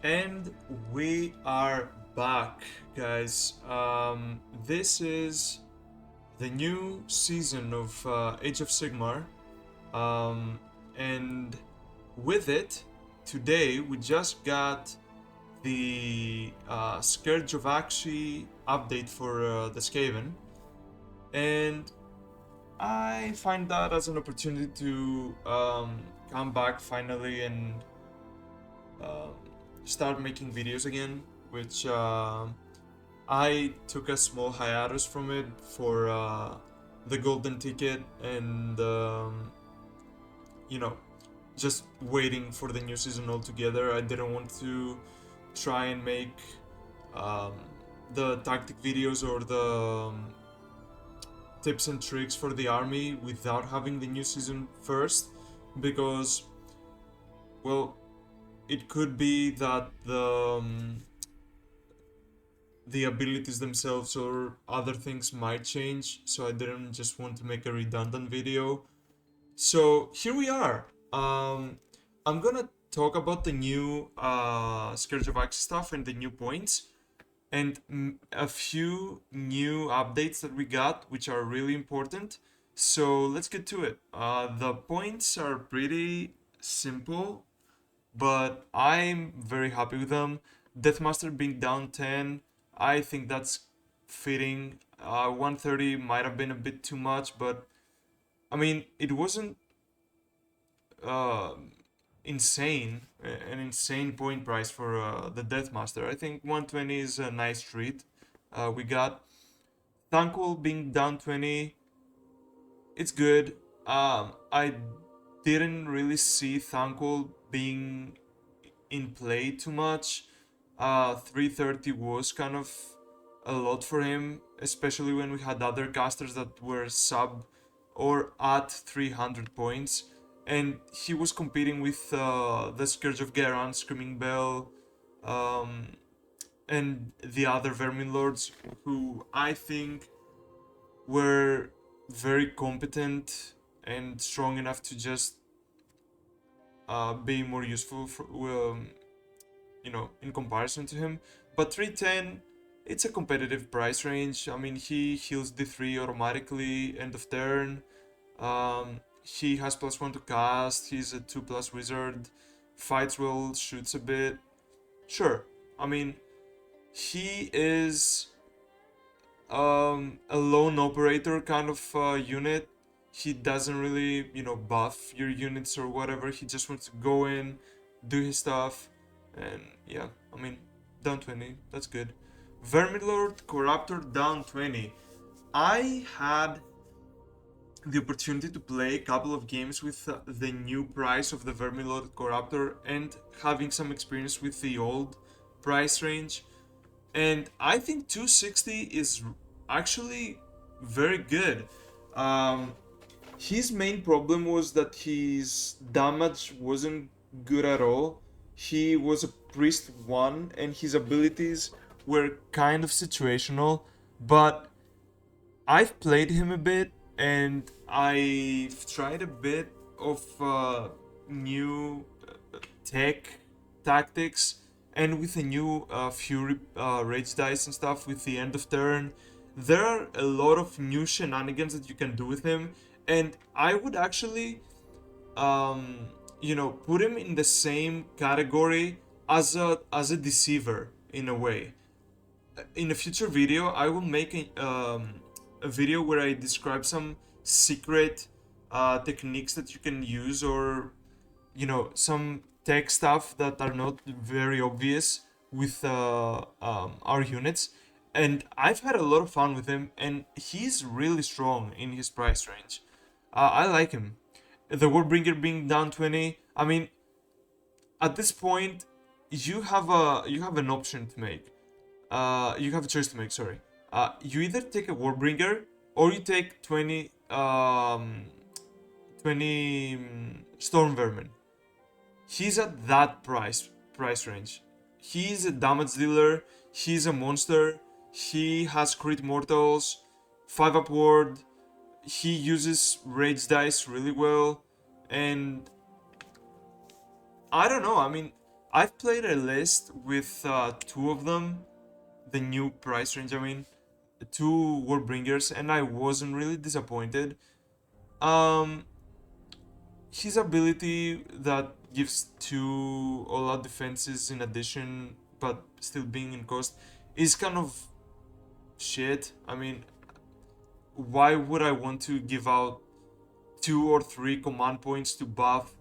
And we are back, guys. This is the new season of Age of Sigmar. Um, and with it, today we just got the Scourge of AQSHY update for the SKAVEN. And I find that as an opportunity to come back finally and uh, start making videos again, which I took a small hiatus from it for the golden ticket and you know just waiting for the new season altogether. I didn't want to try and make um, the tactic videos or the tips and tricks for the army without having the new season first, because well, it could be that the abilities themselves or other things might change, so I didn't just want to make a redundant video. So here we are. I'm gonna talk about the new Scourge of Axe stuff and the new points, and a few new updates that we got, which are really important. So let's get to it. The points are pretty simple, but I'm very happy with them. Deathmaster being down 10, I think that's fitting. 130 might have been a bit too much, but I mean, it wasn't uh, insane, an insane point price for the Deathmaster. I think 120 is a nice treat. We got Thankful being down 20, it's good. I didn't really see Thankful being in play too much. 330 was kind of a lot for him, especially when we had other casters that were sub or at 300 points. And he was competing with the Scourge of Garan, Screaming Bell, um, and the other Vermin Lords, who I think were very competent and strong enough to just be more useful for, in comparison to him. But 310, it's a competitive price range. I mean, he heals D3 automatically end of turn. He has +1 to cast. He's a 2+ wizard. Fights well, shoots a bit. Sure. I mean, he is a lone operator kind of unit. He doesn't really, buff your units or whatever. He just wants to go in, do his stuff, and yeah, I mean, down 20, that's good. Vermilord Corruptor down 20. I had the opportunity to play a couple of games with the new price of the Vermilord Corruptor and having some experience with the old price range. And I think 260 is actually very good. Um, his main problem was that his damage wasn't good at all. He was a priest 1 and his abilities were kind of situational, but I've played him a bit and I've tried a bit of new tech tactics, and with the new Fury Rage dice and stuff with the end of turn, there are a lot of new shenanigans that you can do with him, and I would actually, put him in the same category as a deceiver in a way. In a future video, I will make a video where I describe some secret techniques that you can use, or some tech stuff that are not very obvious with our units. And I've had a lot of fun with him, and he's really strong in his price range. I like him. The Warbringer being down 20. I mean, at this point, you have an option to make. You have a choice to make. Sorry. You either take a Warbringer or you take 20 Storm Vermin. He's at that price range. He's a damage dealer. He's a monster. He has crit mortals, 5 upward. He uses rage dice really well, and I don't know. I mean, I've played a list with two of them, the new price range, I mean, two Warbringers, and I wasn't really disappointed. Um, his ability that gives two all-out defenses in addition, but still being in cost, is kind of shit. I mean, why would I want to give out 2 or 3 command points to buff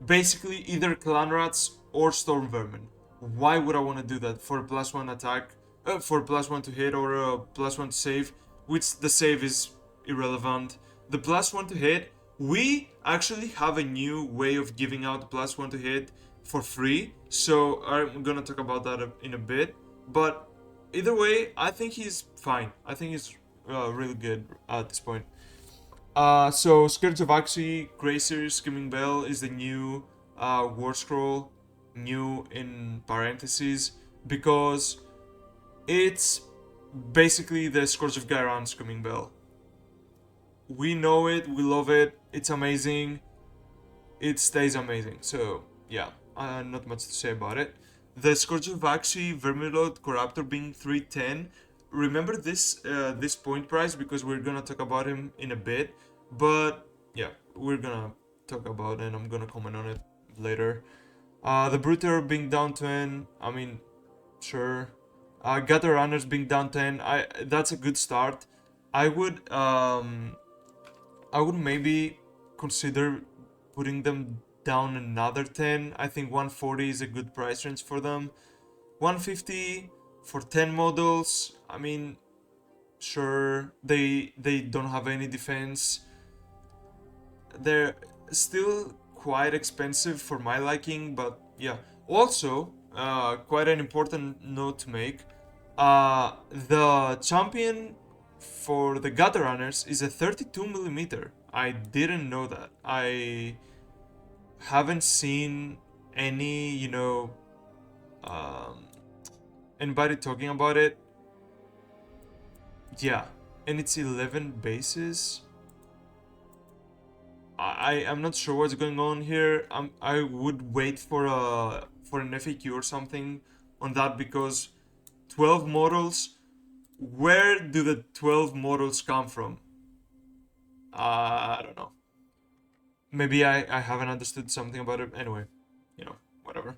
basically either clan rats or storm vermin? Why would I want to do that for a +1 attack, for a +1 to hit or a +1 to save, which the save is irrelevant. The +1 to hit, we actually have a new way of giving out +1 to hit for free, so I'm gonna talk about that in a bit. But either way, I think he's fine. I think he's really good at this point. So Scourge of AQSHY, Gracer, Skimming Bell is the new War Scroll, new in parentheses, because it's basically the Scourge of Ghyran Skimming Bell. We know it, we love it, it's amazing, it stays amazing. So yeah, not much to say about it. The Scourge of AQSHY, Vermilord, Corruptor being 310. Remember this point price because we're gonna talk about him in a bit. But yeah, we're gonna talk about it and I'm gonna comment on it later. The Bruter being down 10, I mean, sure. Gutter Runners being down 10, that's a good start. I would maybe consider putting them down another 10. I think 140 is a good price range for them. 150 for 10 models. I mean, sure, they don't have any defense. They're still quite expensive for my liking, but yeah. Also, quite an important note to make. The champion for the Gutter Runners is a 32mm. I didn't know that. I haven't seen any, anybody talking about it. Yeah, and it's 11 bases. I'm not sure what's going on here. I would wait for an FAQ or something on that because 12 models. Where do the 12 models come from? I don't know. Maybe I haven't understood something about it. Anyway, whatever.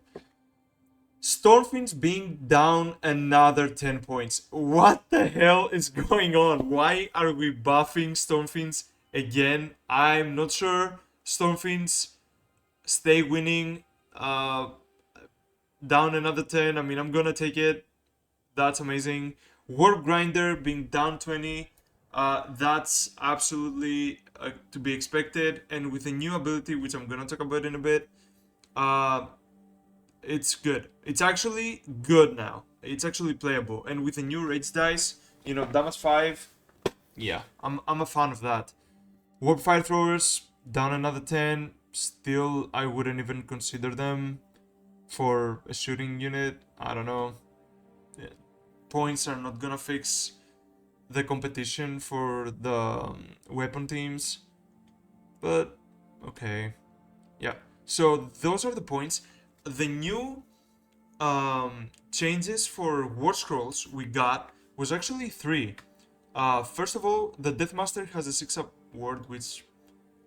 Stormfiends being down another 10 points. What the hell is going on? Why are we buffing Stormfiends again? I'm not sure. Stormfiends stay winning. Down another 10. I mean, I'm gonna take it. That's amazing. Warp Grinder being down 20. That's absolutely to be expected. And with a new ability, which I'm gonna talk about in a bit, it's good. It's actually good now. It's actually playable. And with the new rage dice, damage 5, yeah, I'm a fan of that. Warp Fire Throwers, down another 10. Still, I wouldn't even consider them for a shooting unit. I don't know. Yeah. Points are not gonna fix the competition for the weapon teams. But, okay. Yeah. So, those are the points. The new changes for War Scrolls we got was actually 3. First of all, the Deathmaster has a 6-up ward, which,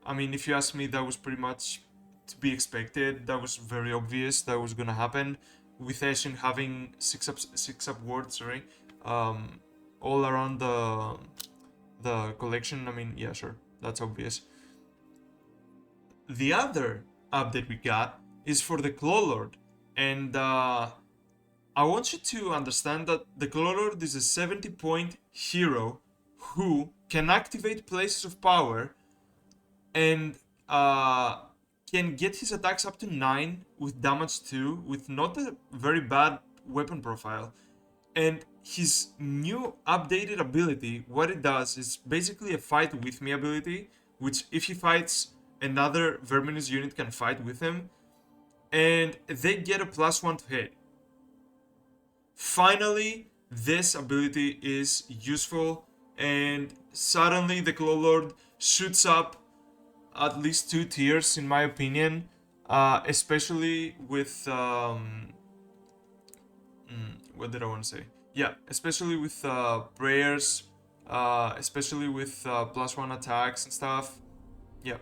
I mean, if you ask me, that was pretty much to be expected. That was very obvious that was gonna happen. With Ashen having 6-up wards, sorry, all around the collection. I mean, yeah, sure, that's obvious. The other update we got is for the Clawlord, and I want you to understand that the Clawlord is a 70-point hero who can activate places of power and can get his attacks up to 9 with damage 2 with not a very bad weapon profile. And his new updated ability, what it does is basically a fight with me ability, which if he fights, another Verminous unit can fight with him, and they get a +1 to hit. Finally, this ability is useful, and suddenly the Clawlord shoots up at least 2 tiers, in my opinion. especially with what did I want to say? Yeah, especially with prayers, especially with +1 attacks and stuff. Yeah,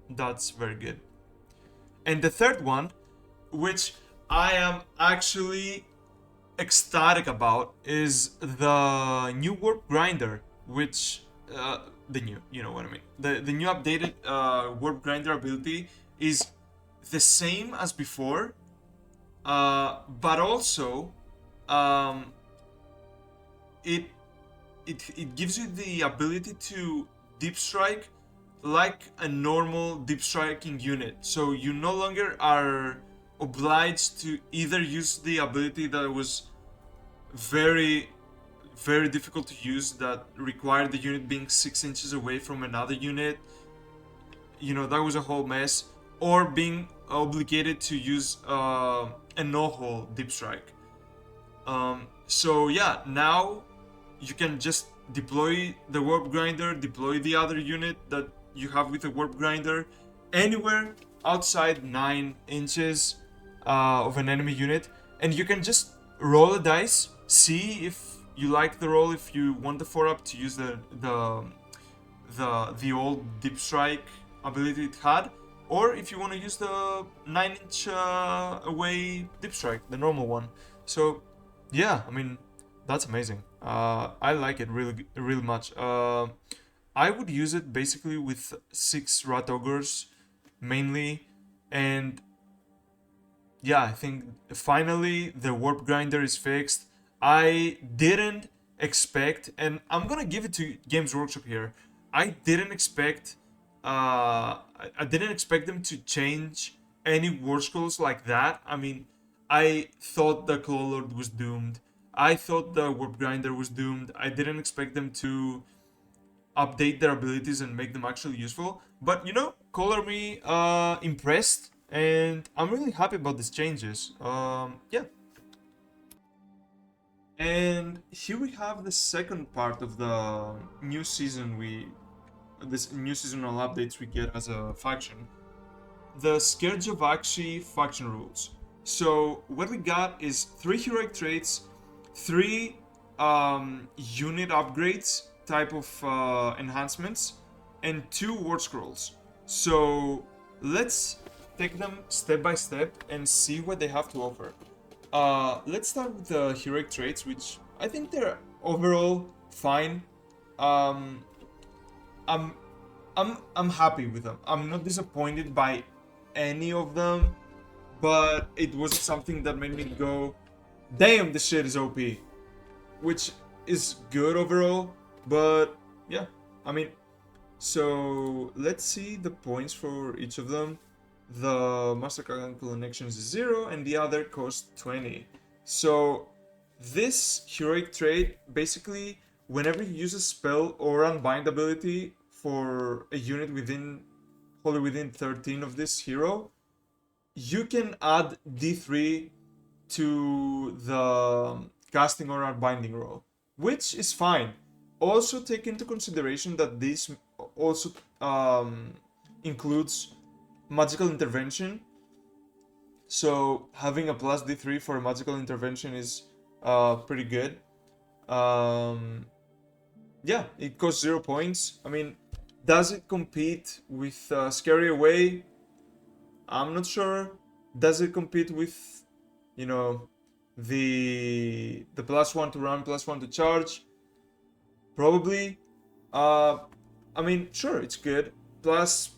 that's very good. And the third one, which I am actually ecstatic about, is the new warp grinder, which the new, you know what I mean. The new updated warp grinder ability is the same as before, but also um, it it gives you the ability to deep strike like a normal deep striking unit. So you no longer are obliged to either use the ability that was very very difficult to use, that required the unit being 6 inches away from another unit. You know, that was a whole mess. Or being obligated to use a no-hole deep strike. So yeah, now you can just deploy the warp grinder, deploy the other unit that you have with the warp grinder anywhere outside 9 inches of an enemy unit, and you can just roll a dice, see if you like the roll, if you want the 4-up to use the old deep strike ability it had, or if you want to use the 9-inch away deep strike, the normal one. So yeah, I mean, that's amazing. I like it really much. I would use it basically with 6 rat ogres mainly, and yeah, I think finally the warp grinder is fixed. I didn't expect, and I'm gonna give it to Games Workshop here. I didn't expect, I didn't expect them to change any war scrolls like that. I mean, I thought the Claw Lord was doomed. I thought the warp grinder was doomed. I didn't expect them to update their abilities and make them actually useful. But you know, color me impressed, and I'm really happy about these changes. Yeah. And here we have the second part of the new season. This new seasonal updates we get as a faction. The SCOURGE of AQSHY faction rules. So what we got is 3 heroic traits, 3 unit upgrades type of enhancements, and 2 word scrolls. So let's take them step by step and see what they have to offer. Let's start with the heroic traits, which I think they're overall fine. Um, I'm I'm happy with them. I'm not disappointed by any of them, but it was something that made me go, "Damn, this shit is OP," which is good overall. But yeah, I mean, so let's see the points for each of them. The Master Connections is 0 and the other costs 20. So this heroic trait, basically, whenever you use a spell or unbind ability for a unit wholly within 13 of this hero, you can add D3 to the casting or unbinding roll, which is fine. Also take into consideration that this also includes magical intervention. So having a plus D3 for a magical intervention is pretty good. Yeah, it costs 0 points. I mean, does it compete with Scary Away? I'm not sure. Does it compete with, you know, the +1 to run, +1 to charge? Probably. I mean, sure, it's good. Plus,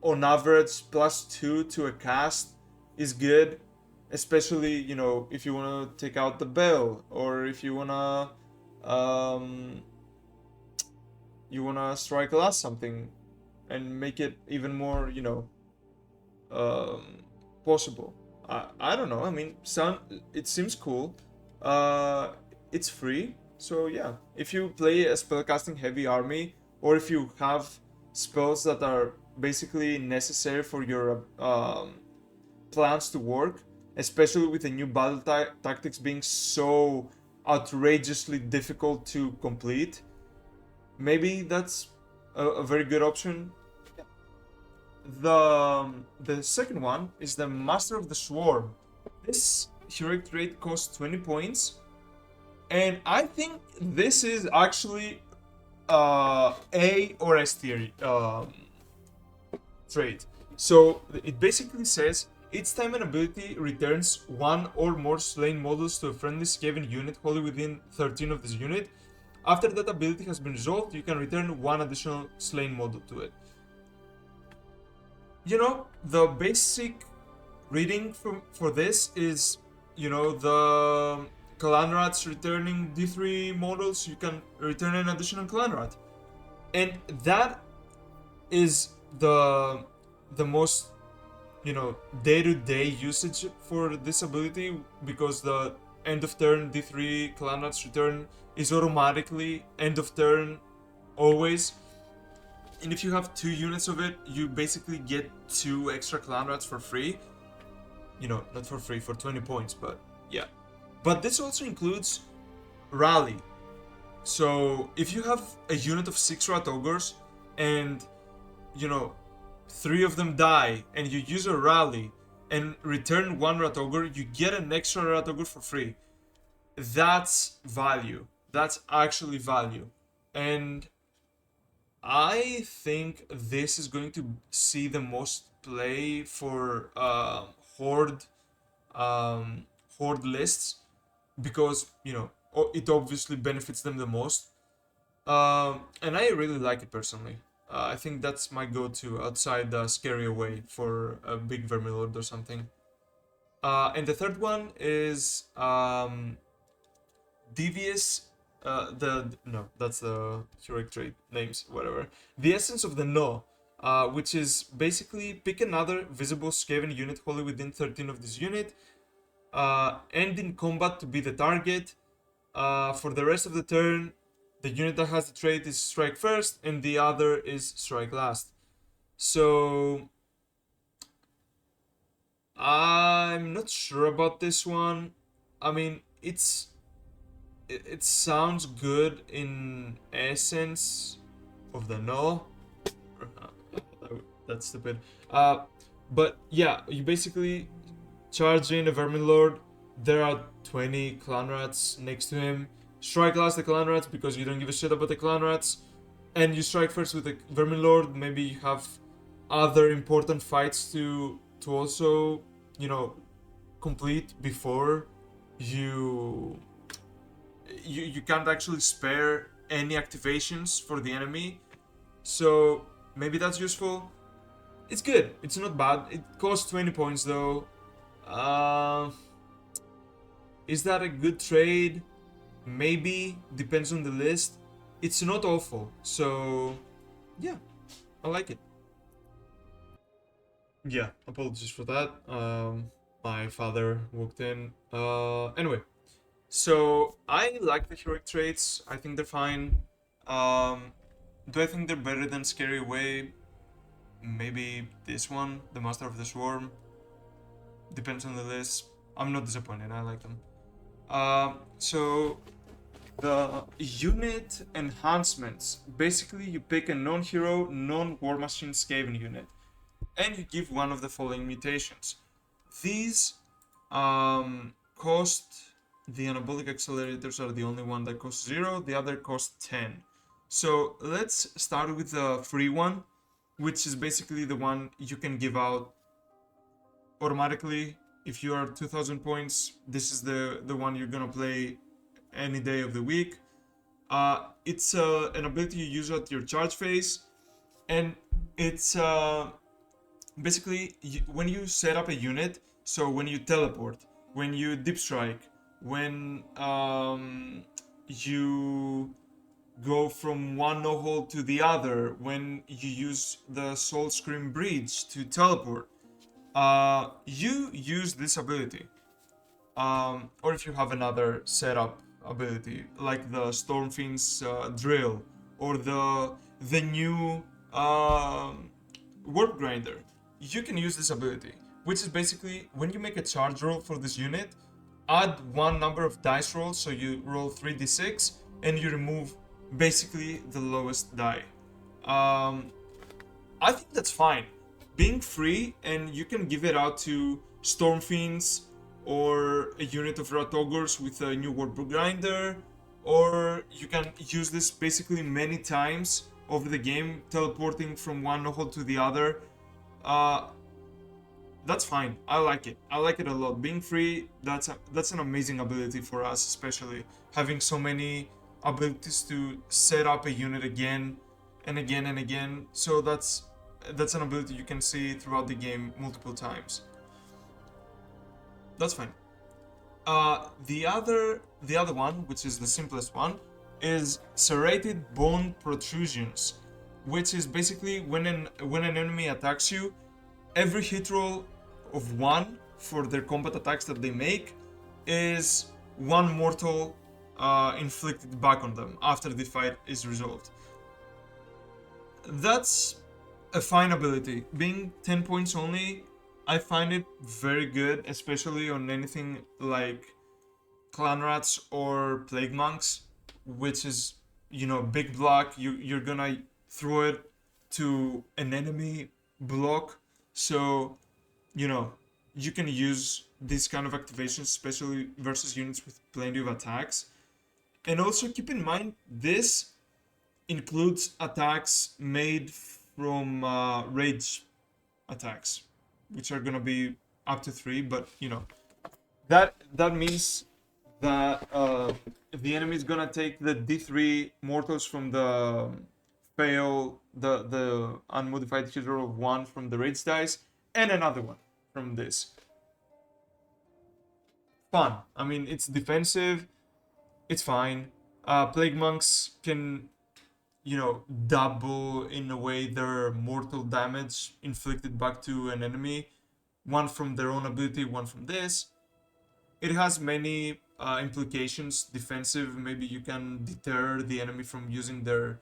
on average, +2 to a cast is good. Especially, you know, if you want to take out the bell, or if you wanna strike last something and make it even more, you know, possible. I don't know. I mean, it seems cool. It's free, so yeah. If you play a spellcasting heavy army, or if you have spells that are basically necessary for your plans to work, especially with the new battle tactics being so outrageously difficult to complete, maybe that's a very good option. the second one is the Master of the Swarm. This heroic trait costs 20 points, and I think this is actually A or S tier trait. So it basically says each time an ability returns one or more slain models to a friendly SKAVEN unit wholly within 13 of this unit. After that ability has been resolved, you can return one additional slain model to it. You know, the basic reading for this is, you know, the clan rats returning D3 models, you can return an additional clan rat. And that is the most, you know, day-to-day usage for this ability, because the end of turn D3 clan rats return is automatically end of turn always. And if you have 2 units of it, you basically get 2 extra clan rats for free. You know, not for free, for 20 points, but yeah. But this also includes rally. So if you have a unit of 6 rat ogres and, you know, 3 of them die and you use a rally and return 1 rat ogre, you get an extra rat ogre for free. That's value. That's actually value. And I think this is going to see the most play for horde lists, because, you know, it obviously benefits them the most. And I really like it personally. I think that's my go-to outside the Scary Away for a big Vermilord or something. And the third one is Devious. No, that's the heroic trait names, whatever. The Essence of the No, which is basically pick another visible SKAVEN unit wholly within 13 of this unit, end in combat to be the target. For the rest of the turn, the unit that has the trait is strike first, and the other is strike last. So I'm not sure about this one. I mean, it sounds good in essence of the no. That's stupid. But yeah, you basically charge in a Vermilord. There are 20 clan rats next to him. Strike last the clan rats because you don't give a shit about the clan rats. And you strike first with the Vermilord. Maybe you have other important fights to also, you know, complete before you can't actually spare any activations for the enemy. So maybe that's useful. It's good. It's not bad. It costs 20 points though. Is that a good trade? Maybe. Depends on the list. It's not awful. So yeah, I like it. Yeah, apologies for that. My father walked in. Anyway. So I like the heroic traits. I think they're fine. Do I think they're better than Scary Away? Maybe this one, the Master of the Swarm. Depends on the list. I'm not disappointed. I like them. So the unit enhancements. Basically, you pick a non-hero, non-war machine SKAVEN unit, and you give one of the following mutations. These cost. The anabolic accelerators are the only one that costs 0, the other costs 10. So let's start with the free one, which is basically the one you can give out automatically. If you are 2000 points, this is the one you're gonna play any day of the week. It's an ability you use at your charge phase, and it's basically when you set up a unit, so when you teleport, when you deep strike, when you go from one no-hold to the other, when you use the Soul Scream Bridge to teleport, you use this ability. Or if you have another setup ability, like the Stormfiend's Drill, or the new Warp Grinder, you can use this ability, which is basically when you make a charge roll for this unit, add one number of dice rolls, so you roll 3d6 and you remove basically the lowest die. I think that's fine. being free, and you can give it out to Storm Fiends or a unit of Rat Ogres with a new Warbook Grinder, or you can use this basically many times over the game, teleporting from one no-hold to the other. Uh, that's fine. I like it. I like it a lot. Being free, that's an amazing ability for us, especially having so many abilities to set up a unit again and again and again. So that's an ability you can see throughout the game multiple times. That's fine. The other one, which is the simplest one, is serrated bone protrusions, which is basically when an enemy attacks you, every hit roll of one for their combat attacks that they make is one mortal inflicted back on them after the fight is resolved. That's a fine ability. Being 10 points only, I find it very good, especially on anything like Clan Rats or Plague Monks, which is, big block. You're gonna throw it to an enemy block. So, you can use this kind of activations, especially versus units with plenty of attacks. And also keep in mind, this includes attacks made from rage attacks, which are gonna be up to 3, but that means that the enemy is gonna take the D3 mortals from the fail, the unmodified hit roll of 1 from the rage dice, and another one from this. Fun. I mean, it's defensive, it's fine. Plague Monks can, double in a way their mortal damage inflicted back to an enemy. One from their own ability, one from this. It has many implications. Defensive, maybe you can deter the enemy from using their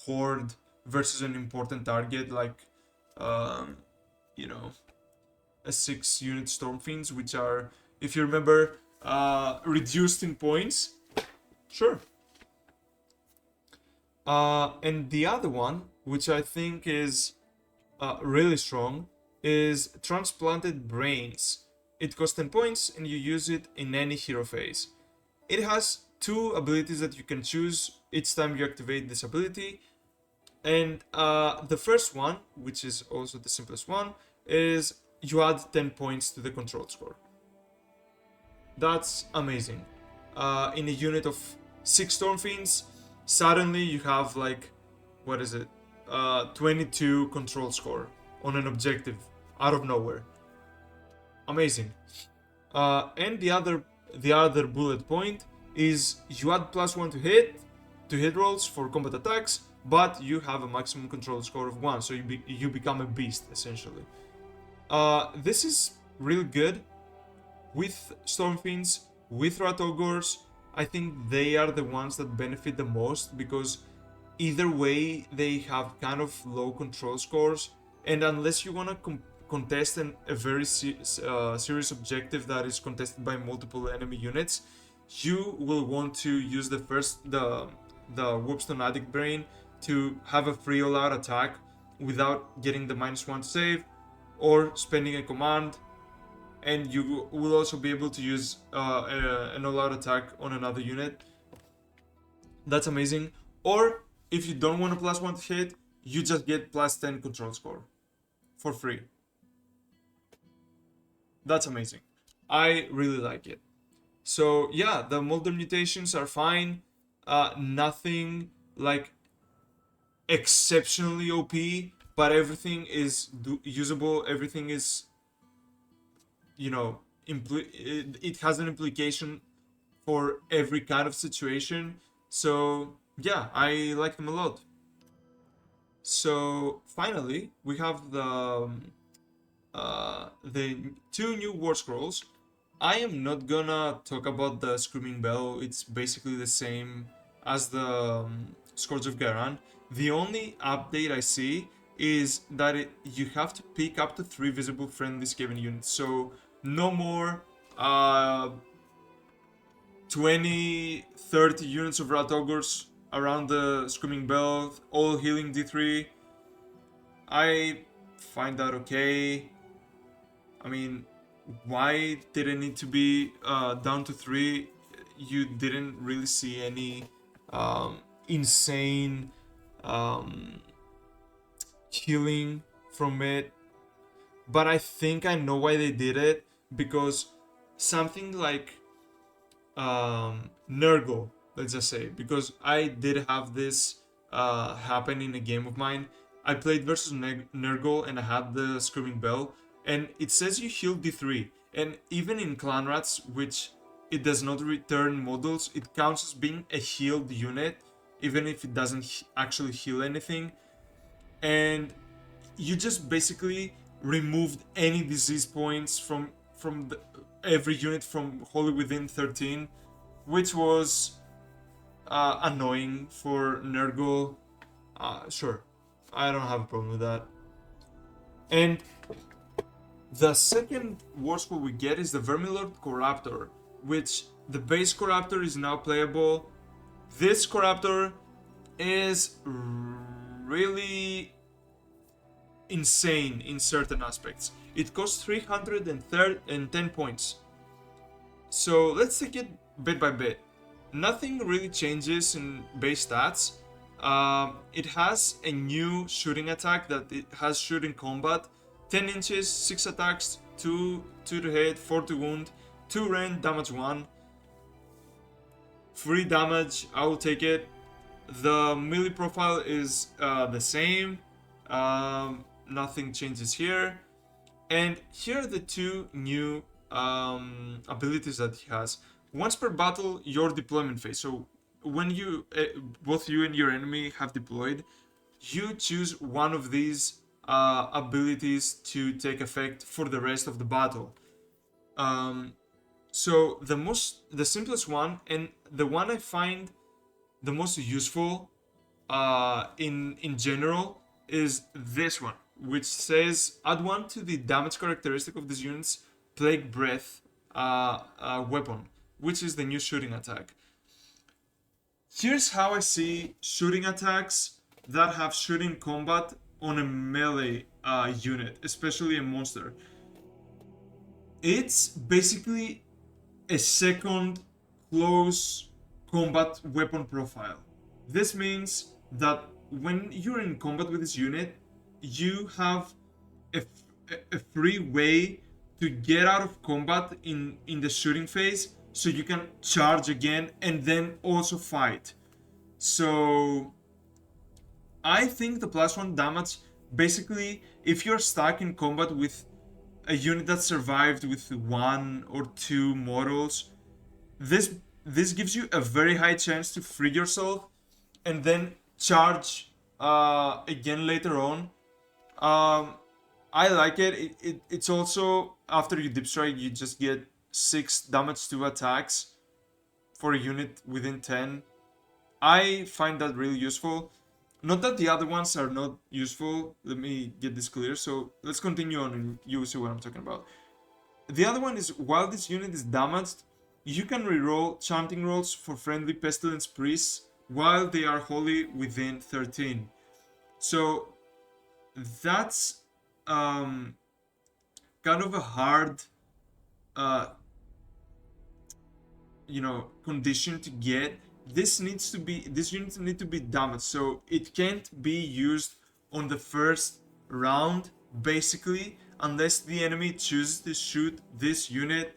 horde versus an important target like, a 6-unit Storm Fiends, which are, if you remember, reduced in points. Sure. And the other one, which I think is really strong, is Transplanted Brains. It costs 10 points and you use it in any hero phase. It has 2 abilities that you can choose each time you activate this ability. And the first one, which is also the simplest one, is you add 10 points to the control score. That's amazing. In a unit of 6 Storm Fiends, suddenly you have 22 control score on an objective out of nowhere. Amazing. And the other bullet point is you add +1 to hit rolls for combat attacks, but you have a maximum control score of 1, so you become a beast essentially. This is really good with Storm Fiends, with Rat Ogres. I think they are the ones that benefit the most because either way they have kind of low control scores, and unless you want to contest a very serious objective that is contested by multiple enemy units, you will want to use the Warpstone Addict Brain to have a free all-out attack without getting the -1 save or spending a command, and you will also be able to use an all-out attack on another unit. That's amazing. Or if you don't want a +1 to hit, you just get +10 control score for free. That's amazing. I really like it. So yeah, the Molder mutations are fine. Nothing like exceptionally OP, but everything is usable. Everything is, it has an implication for every kind of situation. So yeah, I like them a lot. So finally, we have the 2 new War Scrolls. I am not gonna talk about the Screaming Bell. It's basically the same as the Scourge of Garan. The only update I see is that you have to pick up to 3 visible friendly SKAVEN units. So no more 20, 30 units of Rat Ogres around the Screaming Bell, all healing D3. I find that okay. I mean, why did it need to be down to 3? You didn't really see any insane um, healing from it. But I think I know why they did it, because something like Nurgle, let's just say, because I did have this happen in a game of mine. I played versus Nurgle and I had the Screaming Bell, and it says you heal D3, and even in Clan Rats, which it does not return models, it counts as being a healed unit, even if it doesn't actually heal anything. And you just basically removed any disease points from every unit from wholly within 13, which was annoying for Nurgle. Sure, I don't have a problem with that. And the second worst what we get is the Vermilord Corruptor, which the base Corruptor is now playable. This Corruptor is really insane in certain aspects. It costs 310 points. So let's take it bit by bit. Nothing really changes in base stats. It has a new shooting attack that it has shooting combat, 10 inches, 6 attacks, 2 to hit, 4 to wound, 2 range, damage 1. Free damage, I will take it. The melee profile is the same. Nothing changes here. And here are the two new abilities that he has. Once per battle, your deployment phase. So when you, both you and your enemy have deployed, you choose one of these abilities to take effect for the rest of the battle. So the simplest one, and the one I find the most useful in general, is this one, which says add 1 to the damage characteristic of this unit's Plague Breath weapon, which is the new shooting attack. Here's how I see shooting attacks that have shooting combat on a melee unit, especially a monster. It's basically a second close combat weapon profile. This means that when you're in combat with this unit, you have a free way to get out of combat in the shooting phase, so you can charge again and then also fight. So I think the +1 damage, basically, if you're stuck in combat with a unit that survived with 1 or 2 models, this gives you a very high chance to free yourself and then charge again later on. I like it. It's also, after you deep strike, you just get 6 damage to attacks for a unit within 10. I find that really useful. Not that the other ones are not useful. Let me get this clear. So let's continue on and you will see what I'm talking about. The other one is, while this unit is damaged, you can reroll chanting rolls for friendly pestilence priests while they are wholly within 13. So that's kind of a hard condition to get. This unit need to be damaged, so it can't be used on the first round, basically, unless the enemy chooses to shoot this unit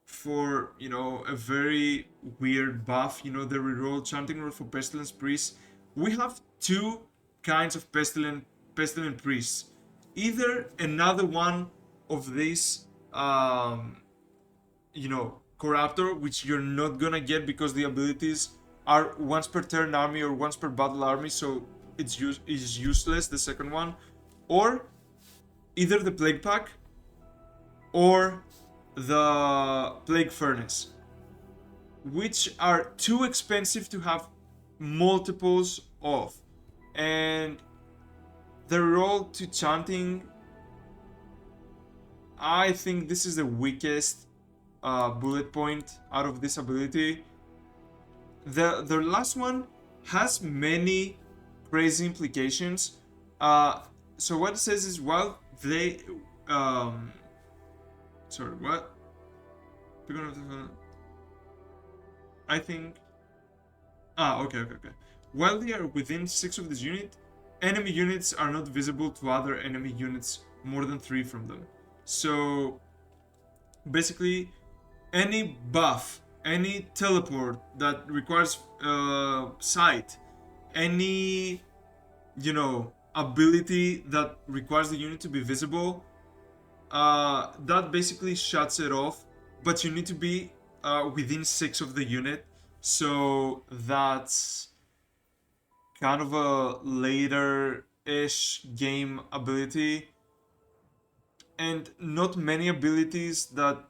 for a very weird buff, the reroll chanting roll for pestilence priests. We have two kinds of pestilent priests. Either another one of these Corruptor, which you're not gonna get because the abilities are once per turn army or once per battle army, so it's useless, the second one. Or either the Plague Pack or the Plague Furnace, which are too expensive to have multiples of. And the roll to chanting, I think this is the weakest bullet point out of this ability. The last one has many crazy implications. So what it says is, while they sorry, what? I think okay. While they are within 6 of this unit, enemy units are not visible to other enemy units more than 3 from them. So basically, any buff, any teleport that requires sight, any ability that requires the unit to be visible, that basically shuts it off. But you need to be within 6 of the unit, so that's kind of a later-ish game ability, and not many abilities that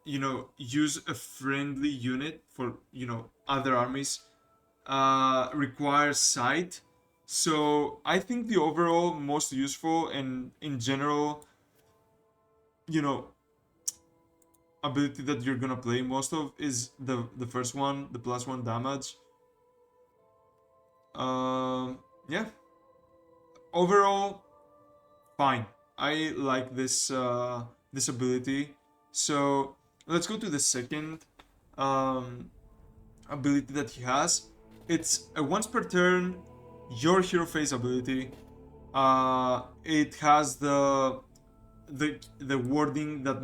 use a friendly unit for other armies require sight. So I think the overall most useful and in general you know ability that you're gonna play most of is the first one, the +1 damage. Yeah, overall fine. I like this ability. So let's go to the second um, ability that he has. It's a once per turn your hero phase ability. It has the wording that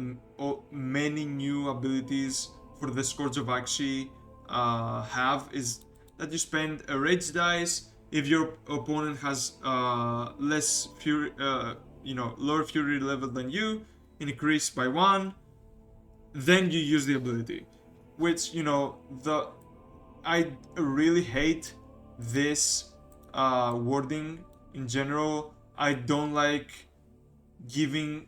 many new abilities for the Scourge of AQSHY have, is that you spend a rage dice if your opponent has less fury, lower fury level than you, increased by 1, then you use the ability. Which the I really hate this wording in general. I don't like giving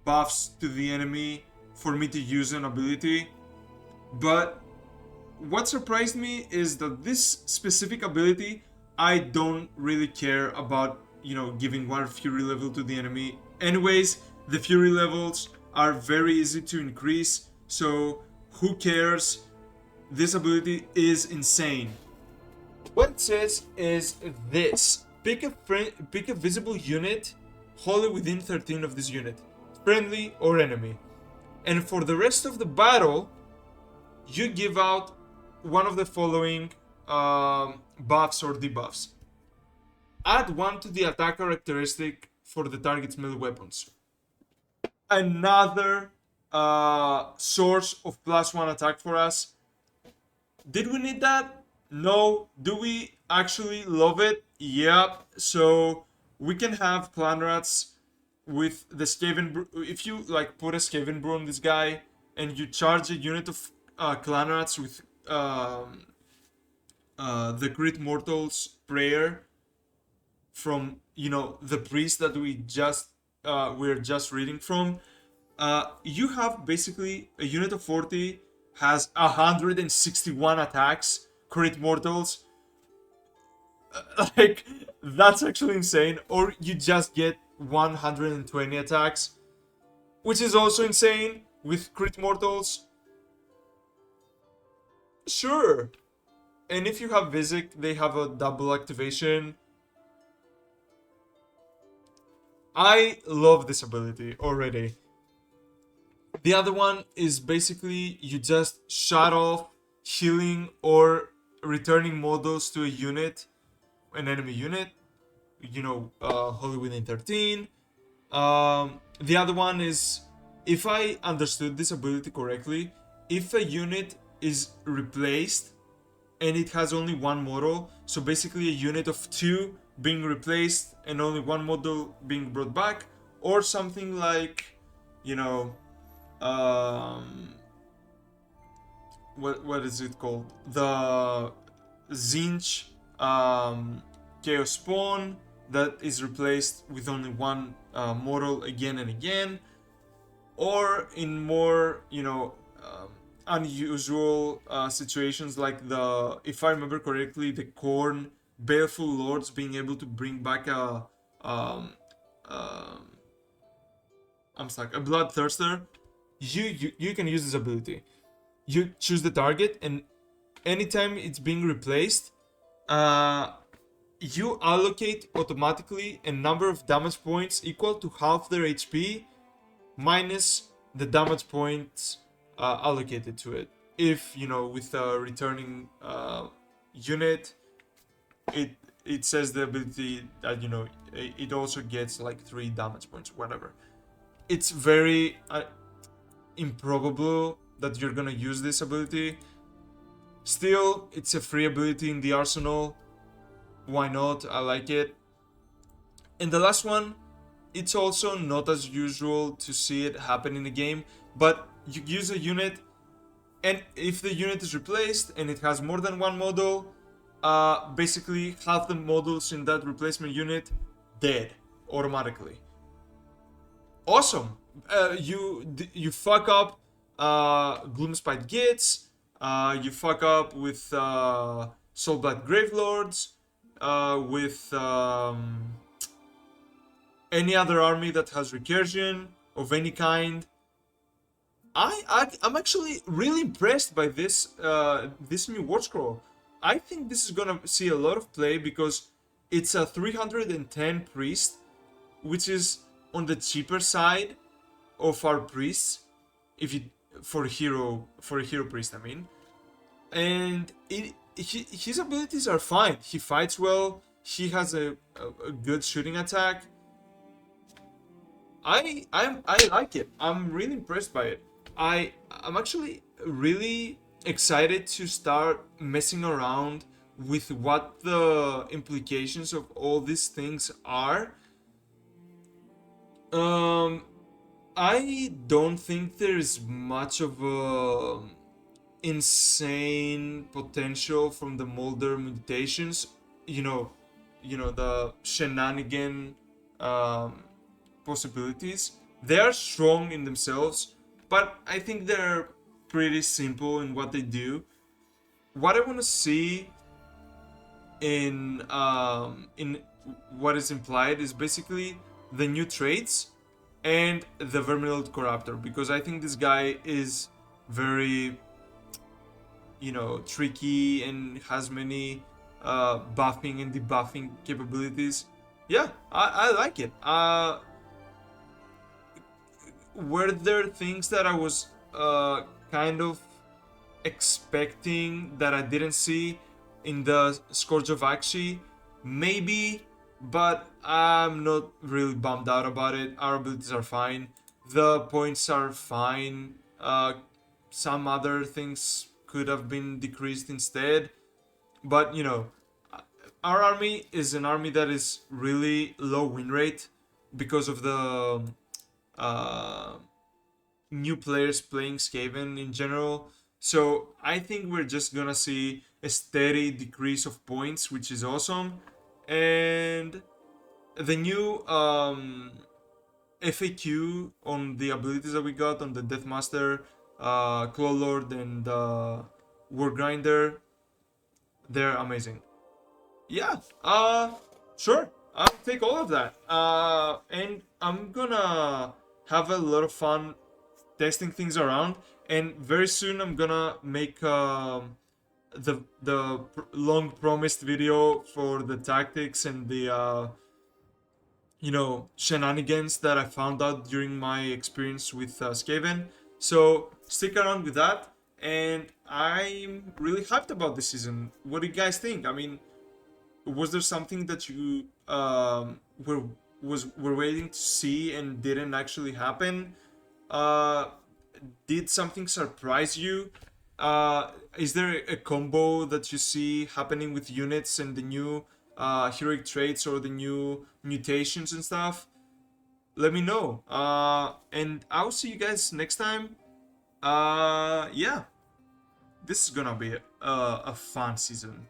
buffs to the enemy for me to use an ability. But what surprised me is that this specific ability, I don't really care about, giving 1 fury level to the enemy. Anyways, the fury levels are very easy to increase, so who cares? This ability is insane. What it says is this: pick a visible unit wholly within 13 of this unit, friendly or enemy. And for the rest of the battle, you give out one of the following buffs or debuffs. Add 1 to the attack characteristic for the target's melee weapons. Another source of +1 attack for us. Did we need that? No. Do we actually love it? Yep. So we can have clan rats with the SKAVEN. If you put a SKAVEN brew on this guy and you charge a unit of clan rats with the Crit Mortals prayer from the priest that we're just reading from, you have basically a unit of 40 has 161 attacks, Crit Mortals. That's actually insane. Or you just get 120 attacks, which is also insane with Crit Mortals. Sure. And if you have Visic, they have a double activation. I love this ability already. The other one is basically you just shut off healing or returning models to a unit, an enemy unit, wholly within 13. The other one is, if I understood this ability correctly, if a unit is replaced and it has only 1 model, so basically a unit of 2 being replaced and only 1 model being brought back, or something like, what is it called? The Zinch Chaos Spawn that is replaced with only 1 model again and again, or in more unusual situations like if I remember correctly, the Corn Baleful Lords being able to bring back a Bloodthirster. You can use this ability. You choose the target, and anytime it's being replaced, you allocate automatically a number of damage points equal to half their HP minus the damage points allocated to it. If, you know, with a returning unit, it says the ability that, you know, it also gets like 3 damage points, whatever. It's very improbable that you're gonna use this ability. Still, it's a free ability in the arsenal. Why not? I like it. And the last one, it's also not as usual to see it happen in the game, but you use a unit, and if the unit is replaced and it has more than one model, basically half the models in that replacement unit dead automatically. Awesome. You fuck up Gloomspite Gits, you fuck up with Soulblight Gravelords, with any other army that has recursion of any kind. I'm actually really impressed by this this new word scroll. I think this is gonna see a lot of play because it's a 310 priest, which is on the cheaper side of our priests, if you for a hero priest, I mean. And his abilities are fine. He fights well. He has a good shooting attack. I like it. I'm really impressed by it. I'm actually really excited to start messing around with what the implications of all these things are. I don't think there's much of a insane potential from the Molder mutations. You know the shenanigan possibilities. They are strong in themselves, but I think they're pretty simple in what they do. What I want to see in what is implied is basically the new traits and the Vermillion Corruptor, because I think this guy is very, you know, tricky and has many buffing and debuffing capabilities. Yeah, I like it. Were there things that I was kind of expecting that I didn't see in the Scourge of AQSHY? Maybe, but I'm not really bummed out about it. Our abilities are fine. The points are fine. Some other things could have been decreased instead. But, you know, our army is an army that is really low win rate because of the new players playing SKAVEN in general. So I think we're just gonna see a steady decrease of points, which is awesome. And the new FAQ on the abilities that we got on the Deathmaster, Claw Lord, and War Grinder, they're amazing. Yeah, sure, I'll take all of that. And I'm gonna have a lot of fun testing things around, and very soon I'm gonna make the long promised video for the tactics and the you know, shenanigans that I found out during my experience with SKAVEN. So stick around with that, and I'm really hyped about this season. What do you guys think? I mean, was there something that you were waiting to see and didn't actually happen? Did something surprise you? Is there a combo that you see happening with units and the new heroic traits or the new mutations and stuff? Let me know. And I'll see you guys next time. Yeah, this is gonna be a fun season.